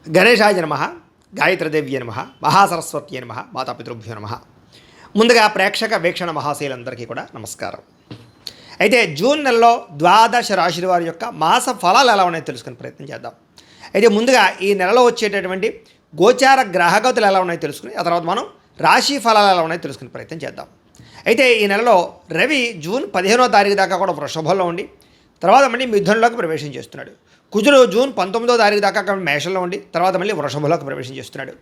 గణేశాయ నమ, గాయత్రీదేవ్య నమ, మహాసరస్వత్యే నమ, మాతాపితృభ్యో నమ. ముందుగా ప్రేక్షక వీక్షణ మహాశైలందరికీ కూడా నమస్కారం. అయితే జూన్ నెలలో ద్వాదశ రాశుల వారి యొక్క మాస ఫలాలు ఎలా ఉన్నాయో తెలుసుకునే ప్రయత్నం చేద్దాం. అయితే ముందుగా ఈ నెలలో వచ్చేటటువంటి గోచార గ్రహగతులు ఎలా ఉన్నాయో తెలుసుకుని ఆ తర్వాత మనం రాశి ఫలాలు ఎలా ఉన్నాయో తెలుసుకునే ప్రయత్నం చేద్దాం. అయితే ఈ నెలలో రవి జూన్ 15వ తారీఖు దాకా కూడా వృషభంలో ఉండి తర్వాత మళ్ళీ మిథునంలోకి ప్రవేశం చేస్తున్నాడు. కుజుడు జూన్ 19వ తారీఖు దాకా మేషంలో ఉండి తర్వాత మళ్ళీ వృషభంలోకి ప్రవేశం చేస్తున్నాడు.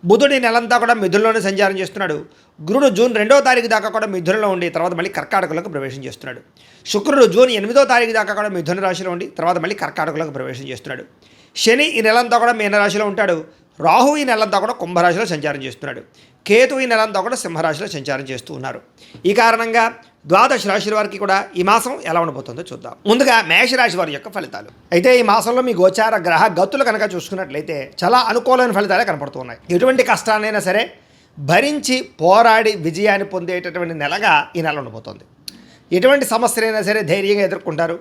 బుధుడు ఈ నెలంతా కూడా మిథునంలోనే సంచారం చేస్తున్నాడు. గురుడు జూన్ 2వ తారీఖు దాకా కూడా మిథునంలో ఉండి తర్వాత మళ్ళీ కర్కాటకంలోకి ప్రవేశం చేస్తున్నాడు. శుక్రుడు జూన్ 8వ తారీఖు దాకా కూడా మిథున రాశిలో ఉండి తర్వాత మళ్ళీ కర్కాటకంలోకి ప్రవేశం చేస్తున్నాడు. శని ఈ నెలంతా కూడా మీనరాశిలో ఉంటాడు. రాహు ఈ నెలంతా కూడా కుంభరాశిలో సంచారం చేస్తున్నాడు. కేతు ఈ నెలంతా కూడా సింహరాశిలో సంచారం చేస్తూ ఉన్నారు. ఈ కారణంగా ద్వాదశ రాశి వారికి కూడా ఈ మాసం ఎలా ఉండబోతుందో చూద్దాం. ముందుగా మేషరాశి వారి యొక్క ఫలితాలు. అయితే ఈ మాసంలో మీ గోచార గ్రహ గతులు కనుక చూసుకున్నట్లయితే చాలా అనుకూలమైన ఫలితాలే కనపడుతున్నాయి. ఎటువంటి కష్టాన్నైనా సరే భరించి పోరాడి విజయాన్ని పొందేటటువంటి నెలగా ఈ నెల ఉండబోతోంది. ఎటువంటి సమస్యలైనా సరే ధైర్యంగా ఎదుర్కొంటారు.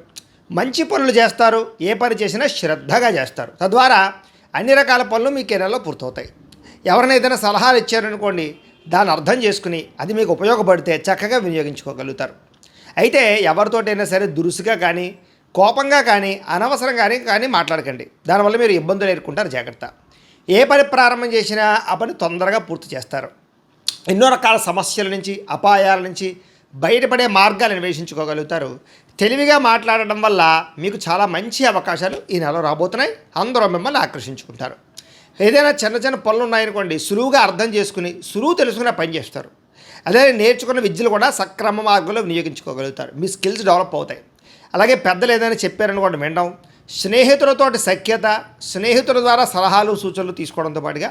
మంచి పనులు చేస్తారు. ఏ పని చేసినా శ్రద్ధగా చేస్తారు. తద్వారా అన్ని రకాల పనులు మీకు ఈ నెలలో పూర్తవుతాయి. ఎవరినైతే సలహాలు ఇచ్చారనుకోండి, దాన్ని అర్థం చేసుకుని అది మీకు ఉపయోగపడితే చక్కగా వినియోగించుకోగలుగుతారు. అయితే ఎవరితోటైనా సరే దురుసుగా కానీ కోపంగా కానీ అనవసరంగా కానీ మాట్లాడకండి. దానివల్ల మీరు ఇబ్బందులు ఎదుర్కొంటారు. జాగ్రత్త. ఏ పని ప్రారంభం చేసినా ఆ పని తొందరగా పూర్తి చేస్తారు. ఎన్నో రకాల సమస్యల నుంచి అపాయాల నుంచి బయటపడే మార్గాలు అన్వేషించుకోగలుగుతారు. తెలివిగా మాట్లాడడం వల్ల మీకు చాలా మంచి అవకాశాలు ఈ నెలలో రాబోతున్నాయి. అందరూ మిమ్మల్ని ఆకర్షించుకుంటారు. ఏదైనా చిన్న చిన్న పనులు ఉన్నాయనుకోండి, సులువుగా అర్థం చేసుకుని సులువు తెలుసుకునే పని చేస్తారు. అదే నేర్చుకున్న విద్యలు కూడా సక్రమ మార్గంలో వినియోగించుకోగలుగుతారు. మీ స్కిల్స్ డెవలప్ అవుతాయి. అలాగే పెద్దలు ఏదైనా చెప్పారనుకోండి వినడం, స్నేహితులతోటి సఖ్యత, స్నేహితుల ద్వారా సలహాలు సూచనలు తీసుకోవడంతో పాటుగా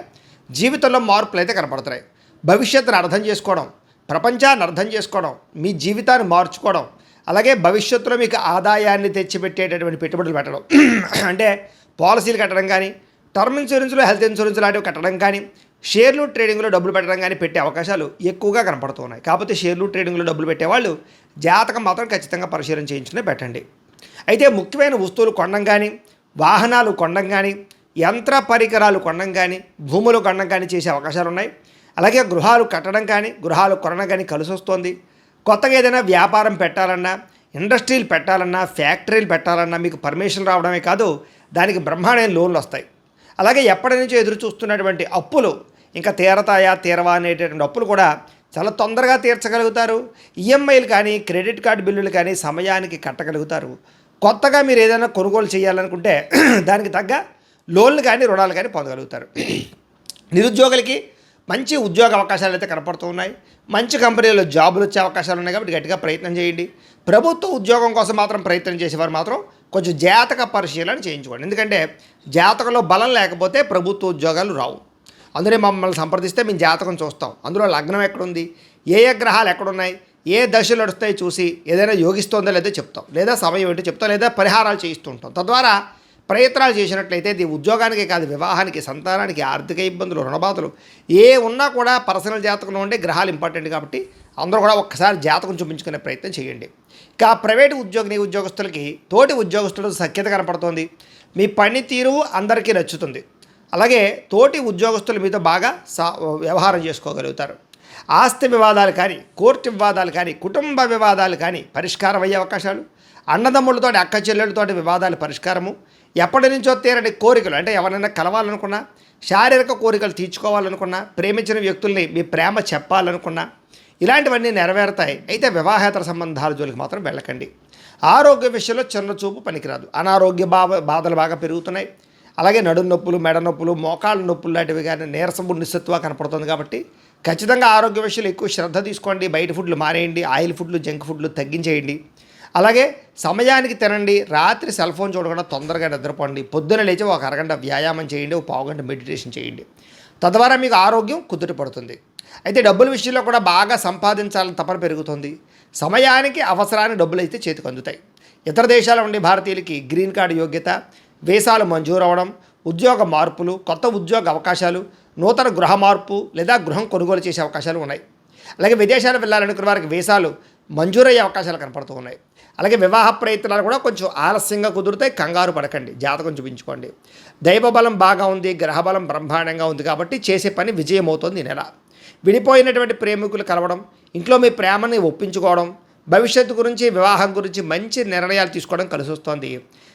జీవితంలో మార్పులు అయితే కనపడుతున్నాయి. భవిష్యత్తును అర్థం చేసుకోవడం, ప్రపంచాన్ని అర్థం చేసుకోవడం, మీ జీవితాన్ని మార్చుకోవడం, అలాగే భవిష్యత్తులో మీకు ఆదాయాన్ని తెచ్చిపెట్టేటటువంటి పెట్టుబడులు పెట్టడం అంటే పాలసీలు కట్టడం కానీ, టర్మ్ ఇన్సూరెన్స్లో హెల్త్ ఇన్సూరెన్స్ లాంటివి కట్టడం కానీ, షేర్లు ట్రేడింగ్లో డబ్బులు పెట్టడం కానీ పెట్టే అవకాశాలు ఎక్కువగా కనపడుతున్నాయి. కాకపోతే షేర్లు ట్రేడింగ్లో డబ్బులు పెట్టేవాళ్ళు జాతకం మాత్రం ఖచ్చితంగా పరిశీలన చేయించుకునే పెట్టండి. అయితే ముఖ్యమైన వస్తువులు కొనడం కానీ, వాహనాలు కొనడం కానీ, యంత్ర పరికరాలు కొనడం కానీ, భూములు కొనడం కానీ చేసే అవకాశాలు ఉన్నాయి. అలాగే గృహాలు కట్టడం కానీ, గృహాలు కొనడం కానీ కలిసి వస్తుంది. కొత్తగా ఏదైనా వ్యాపారం పెట్టాలన్నా, ఇండస్ట్రీలు పెట్టాలన్నా, ఫ్యాక్టరీలు పెట్టాలన్నా మీకు పర్మిషన్ రావడమే కాదు, దానికి బ్రహ్మాండమైన లోన్లు వస్తాయి. అలాగే ఎప్పటి నుంచో ఎదురు చూస్తున్నటువంటి అప్పులు ఇంకా తీరతాయా తీరవా అనేటటువంటి అప్పులు కూడా చాలా తొందరగా తీర్చగలుగుతారు. ఈఎంఐలు కానీ, క్రెడిట్ కార్డు బిల్లులు కానీ సమయానికి కట్టగలుగుతారు. కొత్తగా మీరు ఏదైనా కొనుగోలు చేయాలనుకుంటే దానికి తగ్గ లోన్లు కానీ రుణాలు కానీ పొందగలుగుతారు. నిరుద్యోగులకి మంచి ఉద్యోగ అవకాశాలు అయితే కనపడుతూ ఉన్నాయి. మంచి కంపెనీలో జాబులు వచ్చే అవకాశాలు ఉన్నాయి. కాబట్టి గట్టిగా ప్రయత్నం చేయండి. ప్రభుత్వ ఉద్యోగం కోసం మాత్రం ప్రయత్నం చేసేవారు మాత్రం కొంచెం జాతక పరిశీలన చేయించుకోండి. ఎందుకంటే జాతకంలో బలం లేకపోతే ప్రభుత్వ ఉద్యోగాలు రావు. అందులో మమ్మల్ని సంప్రదిస్తే మేము జాతకం చూస్తాం. అందులో లగ్నం ఎక్కడుంది, ఏ ఏ గ్రహాలు ఎక్కడున్నాయి, ఏ దశలు నడుస్తాయి చూసి ఏదైనా యోగిస్తుందో లేదో చెప్తాం, లేదా సమయం ఏంటో చెప్తాం, లేదా పరిహారాలు చేయిస్తూ ఉంటాం. తద్వారా ప్రయత్నాలు చేసినట్లయితే ఇది ఉద్యోగానికి కాదు, వివాహానికి, సంతానానికి, ఆర్థిక ఇబ్బందులు, రుణబాధలు ఏ ఉన్నా కూడా పర్సనల్ జాతకంలో ఉండే గ్రహాలు ఇంపార్టెంట్. కాబట్టి అందరూ కూడా ఒక్కసారి జాతకం చూపించుకునే ప్రయత్నం చేయండి. ఇక ప్రైవేటు ఉద్యోగస్తులకి తోటి ఉద్యోగస్తులతో సఖ్యత కనపడుతోంది. మీ పనితీరు అందరికీ నచ్చుతుంది. అలాగే తోటి ఉద్యోగస్తులు మీతో బాగా వ్యవహారం చేసుకోగలుగుతారు. ఆస్తి వివాదాలు కానీ, కోర్టు వివాదాలు కానీ, కుటుంబ వివాదాలు కానీ పరిష్కారం అయ్యే అవకాశాలు, అన్నదమ్ములతో అక్క చెల్లెళ్ళతోటి వివాదాలు పరిష్కారము, ఎప్పటి నుంచో తీరని కోరికలు అంటే ఎవరైనా కలవాలనుకున్నా, శారీరక కోరికలు తీర్చుకోవాలనుకున్నా, ప్రేమించిన వ్యక్తుల్ని మీ ప్రేమ చెప్పాలనుకున్నా ఇలాంటివన్నీ నెరవేరుతాయి. అయితే వివాహేతర సంబంధాల జోలికి మాత్రం వెళ్ళకండి. ఆరోగ్య విషయంలో చిన్న చూపు పనికిరాదు. అనారోగ్య బాధలు బాగా పెరుగుతున్నాయి. అలాగే నడుము నొప్పులు, మెడ నొప్పులు, మోకాళ్ళ నొప్పులు లాంటివి కానీ నీరసము నిస్సత్తుగా కనపడుతుంది. కాబట్టి ఖచ్చితంగా ఆరోగ్య విషయంలో ఎక్కువ శ్రద్ధ తీసుకోండి. బయట ఫుడ్లు మానేయండి. ఆయిల్ ఫుడ్లు, జంక్ ఫుడ్లు తగ్గించేయండి. అలాగే సమయానికి తినండి. రాత్రి సెల్ ఫోన్ చూడకుండా తొందరగా నిద్రపోండి. పొద్దున లేచి ఒక అరగంట వ్యాయామం చేయండి. ఒక పావుగంట మెడిటేషన్ చేయండి. తద్వారా మీకు ఆరోగ్యం కుదుట పడుతుంది. అయితే డబ్బుల విషయంలో కూడా బాగా సంపాదించాలని తపన పెరుగుతుంది. సమయానికి అవసరానికి డబ్బులు అయితే చేతికి అందుతాయి. ఇతర దేశాల ఉండే భారతీయులకి గ్రీన్ కార్డు యోగ్యత, వీసాలు మంజూరు అవ్వడం, ఉద్యోగ మార్పులు, కొత్త ఉద్యోగ అవకాశాలు, నూతన గృహ మార్పు లేదా గృహం కొనుగోలు చేసే అవకాశాలు ఉన్నాయి. అలాగే విదేశాలు వెళ్ళాలనుకున్న వారికి వీసాలు మంజూరయ్యే అవకాశాలు కనపడుతూ ఉన్నాయి. అలాగే వివాహ ప్రయత్నాలు కూడా కొంచెం ఆలస్యంగా కుదురుతాయి. కంగారు పడకండి, జాతకం చూపించుకోండి. దైవబలం బాగా ఉంది, గ్రహబలం బ్రహ్మాండంగా ఉంది కాబట్టి చేసే పని విజయం అవుతుంది ఈ నెల. విడిపోయినటువంటి ప్రేమికులు కలవడం, ఇంట్లో మీ ప్రేమని ఒప్పించుకోవడం, భవిష్యత్తు గురించి వివాహం గురించి మంచి నిర్ణయాలు తీసుకోవడం కలిసి వస్తుంది.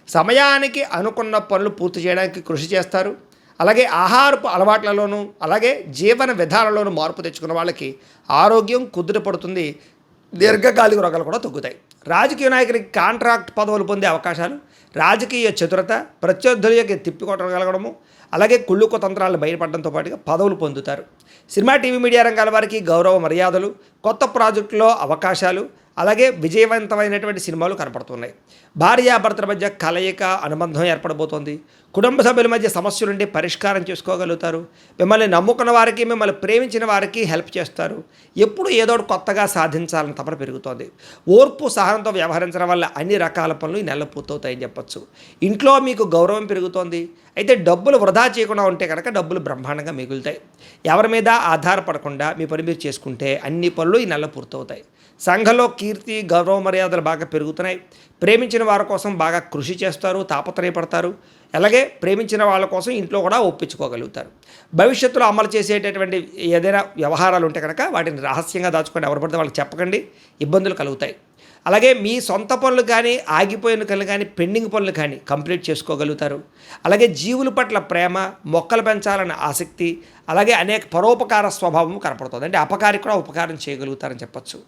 సమయానికి అనుకున్న పనులు పూర్తి చేయడానికి కృషి చేస్తారు. అలాగే ఆహారపు అలవాట్లలోనూ అలాగే జీవన విధానంలోనూ మార్పు తెచ్చుకున్న వాళ్ళకి ఆరోగ్యం కుదుటపడుతుంది. దీర్ఘకాలిక రోగాలు కూడా తగ్గుతాయి. రాజకీయ నాయకుడికి కాంట్రాక్ట్ పదవులు పొందే అవకాశాలు, రాజకీయ చతురత, ప్రత్యర్థులకి తిప్పికొట్టగలగడము, అలాగే కుళ్ళు కుతంత్రాలు బయటపడడంతో పాటుగా పదవులు పొందుతారు. సినిమా, టీవీ, మీడియా రంగాల వారికి గౌరవ మర్యాదలు, కొత్త ప్రాజెక్టులో అవకాశాలు, అలాగే విజయవంతమైనటువంటి సినిమాలు కనపడుతున్నాయి. భార్యాభర్తల మధ్య కలయిక, అనుబంధం ఏర్పడబోతోంది. కుటుంబ సభ్యుల మధ్య సమస్యల నుండి పరిష్కారం చేసుకోగలుగుతారు. మిమ్మల్ని నమ్ముకున్న వారికి, మిమ్మల్ని ప్రేమించిన వారికి హెల్ప్ చేస్తారు. ఎప్పుడు ఏదో కొత్తగా సాధించాలని తపన పెరుగుతోంది. ఓర్పు సహనంతో వ్యవహరించడం వల్ల అన్ని రకాల పనులు ఈ నెలలో పూర్తవుతాయని చెప్పచ్చు. ఇంట్లో మీకు గౌరవం పెరుగుతోంది. అయితే డబ్బులు వృధా చేయకుండా ఉంటే కనుక డబ్బులు బ్రహ్మాండంగా మిగులుతాయి. ఎవరి మీద ఆధారపడకుండా మీ పని మీరు చేసుకుంటే అన్ని పనులు ఈ నెలలో పూర్తవుతాయి. సంఘంలో కీర్తి, గౌరవ మర్యాదలు బాగా పెరుగుతున్నాయి. ప్రేమించిన వారి కోసం బాగా కృషి చేస్తారు, తాపత్రయపడతారు. అలాగే ప్రేమించిన వాళ్ళ కోసం ఇంట్లో కూడా ఒప్పించుకోగలుగుతారు. భవిష్యత్తులో అమలు చేసేటటువంటి ఏదైనా వ్యవహారాలు ఉంటే కనుక వాటిని రహస్యంగా దాచుకొని ఎవరు పడితే వాళ్ళకి చెప్పకండి, ఇబ్బందులు కలుగుతాయి. అలాగే మీ సొంత పనులు కానీ, ఆగిపోయిన పనులు కానీ, పెండింగ్ పనులు కానీ కంప్లీట్ చేసుకోగలుగుతారు. అలాగే జీవుల పట్ల ప్రేమ, మొక్కలు పెంచాలన్న ఆసక్తి, అలాగే అనేక పరోపకార స్వభావం కనపడుతుంది. అంటే అపకారికి కూడా ఉపకారం చేయగలుగుతారని చెప్పచ్చు.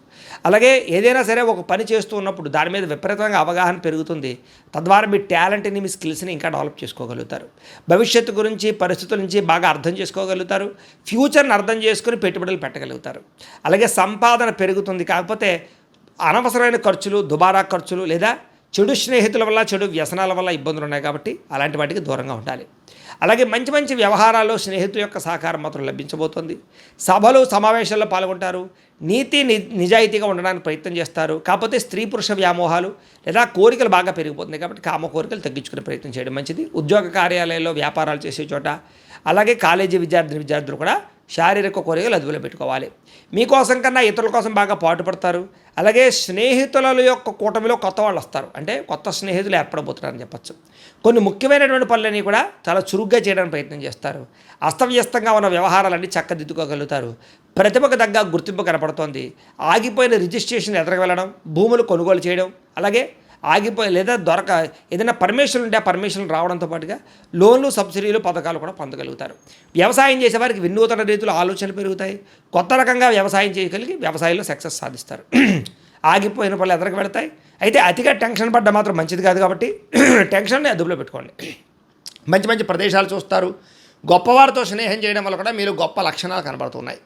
అలాగే ఏదైనా సరే ఒక పని చేస్తూ ఉన్నప్పుడు దాని మీద విపరీతంగా అవగాహన పెరుగుతుంది. తద్వారా మీ టాలెంట్ని, మీ స్కిల్స్ని ఇంకా డెవలప్ చేసుకోగలుగుతారు. భవిష్యత్తు గురించి, పరిస్థితుల నుంచి బాగా అర్థం చేసుకోగలుగుతారు. ఫ్యూచర్ని అర్థం చేసుకుని పెట్టుబడులు పెట్టగలుగుతారు. అలాగే సంపాదన పెరుగుతుంది. కాకపోతే అనవసరమైన ఖర్చులు, దుబారా ఖర్చులు లేదా చెడు స్నేహితుల వల్ల, చెడు వ్యసనాల వల్ల ఇబ్బందులు ఉన్నాయి కాబట్టి అలాంటి వాటికి దూరంగా ఉండాలి. అలాగే మంచి మంచి వ్యవహారాల్లో స్నేహితుల యొక్క సహకారం మాత్రం లభించబోతోంది. సభలు, సమావేశాల్లో పాల్గొంటారు. నీతి నిజాయితీగా ఉండడానికి ప్రయత్నం చేస్తారు. కాకపోతే స్త్రీ పురుష వ్యామోహాలు లేదా కోరికలు బాగా పెరిగిపోతుంది కాబట్టి కామ కోరికలు తగ్గించుకునే ప్రయత్నం చేయడం మంచిది. ఉద్యోగ కార్యాలయాల్లో, వ్యాపారాలు చేసే చోట, అలాగే కాలేజీ విద్యార్థులు కూడా శారీరక కోరికలు అదుపులో పెట్టుకోవాలి. మీకోసం కన్నా ఇతరుల కోసం బాగా పాటుపడతారు. అలాగే స్నేహితుల యొక్క కూటమిలో కొత్త వాళ్ళు వస్తారు. అంటే కొత్త స్నేహితులు ఏర్పడబోతున్నారని చెప్పచ్చు. కొన్ని ముఖ్యమైనటువంటి పనులన్నీ కూడా చాలా చురుగ్గా చేయడానికి ప్రయత్నం చేస్తారు. అస్తవ్యస్తంగా ఉన్న వ్యవహారాలన్నీ చక్కదిద్దుకోగలుగుతారు. ప్రతిభకు తగ్గ గుర్తింపు కనపడుతోంది. ఆగిపోయిన రిజిస్ట్రేషన్ ఎదురుకు వెళ్ళడం, భూములు కొనుగోలు చేయడం, అలాగే ఆగిపోయి లేదా ఏదైనా పర్మిషన్ ఉంటే ఆ పర్మిషన్లు రావడంతో పాటుగా లోన్లు, సబ్సిడీలు, పథకాలు కూడా పొందగలుగుతారు. వ్యవసాయం చేసేవారికి వినూతన రీతిలో ఆలోచనలు పెరుగుతాయి. కొత్త రకంగా వ్యవసాయం చేయగలిగి వ్యవసాయంలో సక్సెస్ సాధిస్తారు. ఆగిపోయిన పనులు ఎదరికి వెళతాయి. అయితే అతిగా టెన్షన్ పడ్డ మాత్రం మంచిది కాదు కాబట్టి టెన్షన్ని అదుపులో పెట్టుకోండి. మంచి మంచి ప్రదేశాలు చూస్తారు. గొప్పవారితో స్నేహం చేయడం వల్ల కూడా మీరు గొప్ప లక్షణాలు కనబడుతున్నాయి.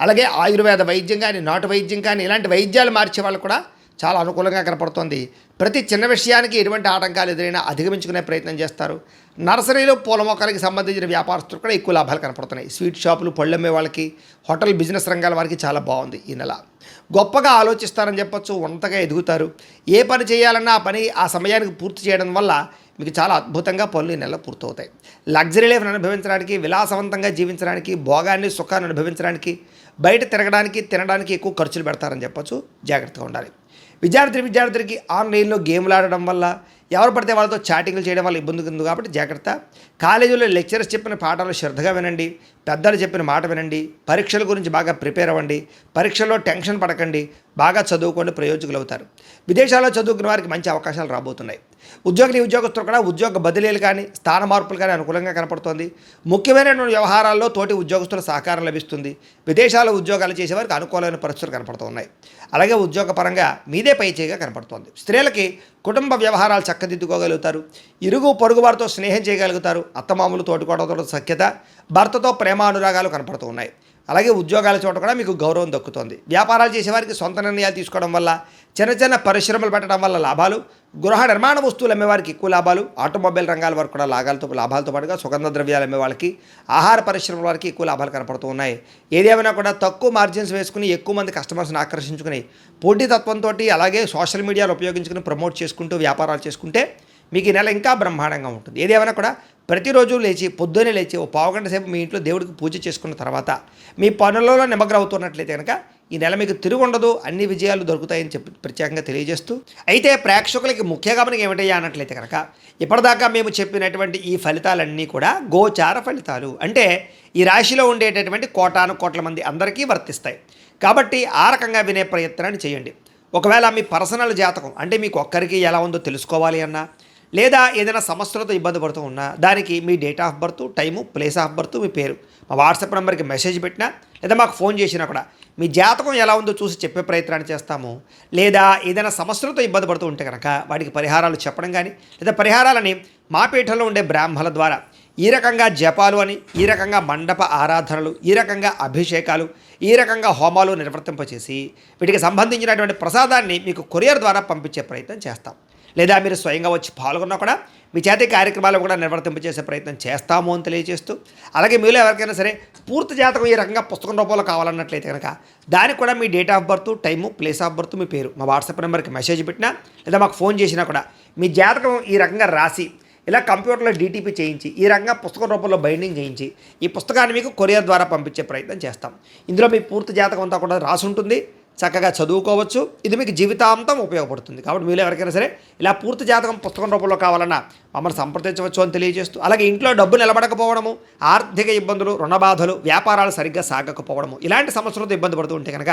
అలాగే ఆయుర్వేద వైద్యం కానీ, నాటు వైద్యం కానీ ఇలాంటి వైద్యాలు మార్చే వాళ్ళు కూడా చాలా అనుకూలంగా కనపడుతోంది. ప్రతి చిన్న విషయానికి ఎటువంటి ఆటంకాలు ఎదురైనా అధిగమించుకునే ప్రయత్నం చేస్తారు. నర్సరీలు, పూల మొక్కలకి సంబంధించిన వ్యాపారస్తులు కూడా ఎక్కువ లాభాలు కనపడుతున్నాయి. స్వీట్ షాపులు, పళ్ళమ్మే వాళ్ళకి, హోటల్ బిజినెస్ రంగాల వారికి చాలా బాగుంది ఈ నెల. గొప్పగా ఆలోచిస్తారని చెప్పొచ్చు. ఉన్నతగా ఎదుగుతారు. ఏ పని చేయాలన్నా ఆ పని ఆ సమయానికి పూర్తి చేయడం వల్ల మీకు చాలా అద్భుతంగా పనులు ఈ నెలలో పూర్తవుతాయి. లగ్జరీ లైఫ్ని అనుభవించడానికి, విలాసవంతంగా జీవించడానికి, భోగాన్ని, సుఖాన్ని అనుభవించడానికి, బయట తిరగడానికి, తినడానికి ఎక్కువ ఖర్చులు పెడతారని చెప్పొచ్చు. జాగ్రత్తగా ఉండాలి. విద్యార్థులకి ఆన్లైన్లో గేమ్లు ఆడడం వల్ల, ఎవరు పడితే వాళ్ళతో చాటింగ్లు చేయడం వల్ల ఇబ్బంది ఉంది కాబట్టి జాగ్రత్త. కాలేజీలో లెక్చరర్స్ చెప్పిన పాఠాలు శ్రద్ధగా వినండి. పెద్దలు చెప్పిన మాట వినండి. పరీక్షల గురించి బాగా ప్రిపేర్ అవ్వండి. పరీక్షల్లో టెన్షన్ పడకండి. బాగా చదువుకోండి, ప్రయోజకులు అవుతారు. విదేశాల్లో చదువుకున్న వారికి మంచి అవకాశాలు రాబోతున్నాయి. ఉద్యోగస్తులు కూడా ఉద్యోగ బదిలీలు కానీ, స్థాన మార్పులు కానీ అనుకూలంగా కనపడుతోంది. ముఖ్యమైనటువంటి వ్యవహారాల్లో తోటి ఉద్యోగస్తుల సహకారం లభిస్తుంది. విదేశాల్లో ఉద్యోగాలు చేసేవారికి అనుకూలమైన పరిస్థితులు కనపడుతున్నాయి. అలాగే ఉద్యోగపరంగా మీదే పై చేయిగా కనపడుతోంది. స్త్రీలకి కుటుంబ వ్యవహారాలు చక్కదిద్దుకోగలుగుతారు. ఇరుగు పొరుగు వారితో స్నేహం చేయగలుగుతారు. అత్తమామలు, తోటికోడలతో సఖ్యత, భర్తతో ప్రేమానురాగాలు కనపడుతూ ఉన్నాయి. అలాగే ఉద్యోగాల చోట కూడా మీకు గౌరవం దక్కుతోంది. వ్యాపారాలు చేసేవారికి సొంత నిర్ణయాలు తీసుకోవడం వల్ల, చిన్న పరిశ్రమలు పెట్టడం వల్ల లాభాలు, గృహ నిర్మాణ వస్తువులు అమ్మేవారికి ఎక్కువ లాభాలు, ఆటోమొబైల్ రంగాల వరకు కూడా లాభాలతో పాటుగా సుగంధ ద్రవ్యాలు అమ్మే వాళ్ళకి, ఆహార పరిశ్రమల వారికి ఎక్కువ లాభాలు కనపడుతూ ఉన్నాయి. ఏదేమైనా కూడా తక్కువ మార్జిన్స్ వేసుకుని ఎక్కువ మంది కస్టమర్స్ని ఆకర్షించుకుని పోటీతత్వంతో అలాగే సోషల్ మీడియాలో ఉపయోగించుకుని ప్రమోట్ చేసుకుంటూ వ్యాపారాలు చేసుకుంటే మీకు ఈ నెల ఇంకా బ్రహ్మాండంగా ఉంటుంది. ఏదేమైనా కూడా ప్రతిరోజు పొద్దున్నే లేచి ఓ పావుగంట సేపు మీ ఇంట్లో దేవుడికి పూజ చేసుకున్న తర్వాత మీ పనులలో నిమగ్నం అవుతున్నట్లయితే కనుక ఈ నెల మీకు తిరుగుండదు, అన్ని విజయాలు దొరుకుతాయని చెప్పి ప్రత్యేకంగా తెలియజేస్తూ, అయితే ప్రేక్షకులకి ముఖ్య గమనిక ఏమిటయ్యా అన్నట్లయితే కనుక ఇప్పటిదాకా మేము చెప్పినటువంటి ఈ ఫలితాలన్నీ కూడా గోచార ఫలితాలు, అంటే ఈ రాశిలో ఉండేటటువంటి కోటాను కోట్ల మంది అందరికీ వర్తిస్తాయి. కాబట్టి ఆ రకంగా వినే ప్రయత్నాన్ని చేయండి. ఒకవేళ మీ పర్సనల్ జాతకం అంటే మీకు ఒక్కరికి ఎలా ఉందో తెలుసుకోవాలి అన్నా, లేదా ఏదైనా సమస్యలతో ఇబ్బంది పడుతూ ఉన్నా దానికి మీ date of birth, time, place of birth, మీ పేరు మా వాట్సాప్ నెంబర్కి మెసేజ్ పెట్టినా లేదా మాకు ఫోన్ చేసినా కూడా మీ జాతకం ఎలా ఉందో చూసి చెప్పే ప్రయత్నాన్ని చేస్తాము. లేదా ఏదైనా సమస్యలతో ఇబ్బంది పడుతూ ఉంటే కనుక వాటికి పరిహారాలు చెప్పడం కానీ, లేదా పరిహారాలని మా పీఠంలో ఉండే బ్రాహ్మణుల ద్వారా ఈ రకంగా జపాలు అని, ఈ రకంగా మండప ఆరాధనలు, ఈ రకంగా అభిషేకాలు, ఈ రకంగా హోమాలు నిర్వర్తింపచేసి వీటికి సంబంధించినటువంటి ప్రసాదాన్ని మీకు కొరియర్ ద్వారా పంపించే ప్రయత్నం చేస్తాం. లేదా మీరు స్వయంగా వచ్చి పాల్గొన్నా కూడా మీ చేతి కార్యక్రమాలు కూడా నిర్వర్తింపచేసే ప్రయత్నం చేస్తాము అని తెలియజేస్తూ, అలాగే మీలో ఎవరికైనా సరే పూర్తి జాతకం ఈ రకంగా పుస్తకం రూపంలో కావాలన్నట్లయితే కనుక దానికి కూడా మీ date of birth, time, place of birth, మీ పేరు మా వాట్సాప్ నెంబర్కి మెసేజ్ పెట్టినా లేదా మాకు ఫోన్ చేసినా కూడా మీ జాతకం ఈ రకంగా రాసి ఇలా కంప్యూటర్లో డీటీపీ చేయించి ఈ రకంగా పుస్తకం రూపంలో బైండింగ్ చేయించి ఈ పుస్తకాన్ని మీకు కొరియర్ ద్వారా పంపించే ప్రయత్నం చేస్తాం. ఇందులో మీ పూర్తి జాతకం అంతా కూడా రాసి ఉంటుంది, చక్కగా చదువుకోవచ్చు. ఇది మీకు జీవితాంతం ఉపయోగపడుతుంది. కాబట్టి మీలో ఎవరికైనా సరే ఇలా పూర్తి జాతకం పుస్తకం రూపంలో కావాలన్నా మమ్మల్ని సంప్రదించవచ్చు అని తెలియజేస్తూ, అలాగే ఇంట్లో డబ్బు నిలబడకపోవడము, ఆర్థిక ఇబ్బందులు, రుణ బాధలు, వ్యాపారాలు సరిగ్గా సాగకపోవడము, ఇలాంటి సమస్యలతో ఇబ్బంది పడుతూ ఉంటే కనుక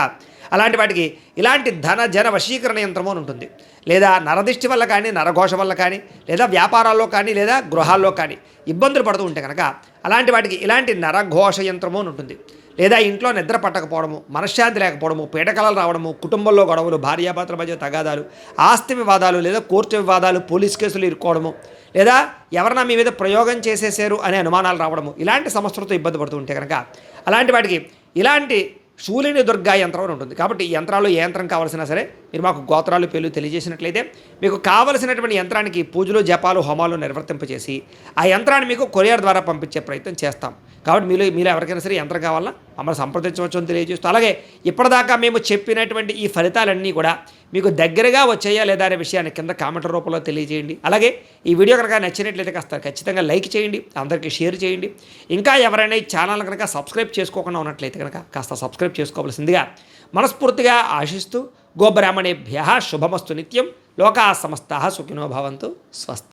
అలాంటి వాటికి ఇలాంటి ధన జన వశీకరణ యంత్రము అని ఉంటుంది. లేదా నరదిష్టి వల్ల కానీ, నరఘోష వల్ల కానీ, లేదా వ్యాపారాల్లో కానీ, లేదా గృహాల్లో కానీ ఇబ్బందులు పడుతూ ఉంటే కనుక అలాంటి వాటికి ఇలాంటి నరఘోష యంత్రము అని ఉంటుంది. లేదా ఇంట్లో నిద్ర పట్టకపోవడము, మనశ్శాంతి లేకపోవడము, పీడకలలు రావడము, కుటుంబంలో గొడవలు, భార్యాభర్తల మధ్య తగాదాలు, ఆస్తి వివాదాలు, లేదా కోర్టు వివాదాలు, పోలీస్ కేసులు ఇరుక్కోవడము, లేదా ఎవరన్నా మీ మీద ప్రయోగం చేసేసారు అనే అనుమానాలు రావడము, ఇలాంటి సమస్యలతో ఇబ్బంది పడుతూ ఉంటే కనుక అలాంటి వాటికి ఇలాంటి శూలిని దుర్గా యంత్రం అని ఉంటుంది. కాబట్టి ఈ యంత్రాలు ఏ యంత్రం కావాల్సినా సరే మీరు మాకు గోత్రాలు పేర్లు తెలియజేసినట్లయితే మీకు కావలసినటువంటి యంత్రానికి పూజలు, జపాలు, హోమాలు నిర్వర్తింపచేసి ఆ యంత్రాన్ని మీకు కొరియర్ ద్వారా పంపించే ప్రయత్నం చేస్తాం. కాబట్టి మీలో ఎవరికైనా సరే యంత్రం కావాలన్నా మమ్మల్ని సంప్రదించవచ్చు అని తెలియజేస్తూ, అలాగే ఇప్పటిదాకా మేము చెప్పినటువంటి ఈ ఫలితాలన్నీ కూడా మీకు దగ్గరగా వచ్చాయా లేదా అనే విషయాన్ని కింద కామెంట్ రూపంలో తెలియజేయండి. అలాగే ఈ వీడియో కనుక నచ్చినట్లయితే కాస్త ఖచ్చితంగా లైక్ చేయండి, అందరికీ షేర్ చేయండి. ఇంకా ఎవరైనా ఈ ఛానల్ కనుక సబ్స్క్రైబ్ చేసుకోకుండా ఉన్నట్లయితే కనుక కాస్త సబ్స్క్రైబ్ చేసుకోవాల్సిందిగా మనస్ఫూర్తిగా ఆశిస్తూ, గోబ్రాహ్మణేభ్యః శుభమస్తు నిత్యం, లోకాః సమస్తాః సుఖినో భవంతు. స్వస్తి.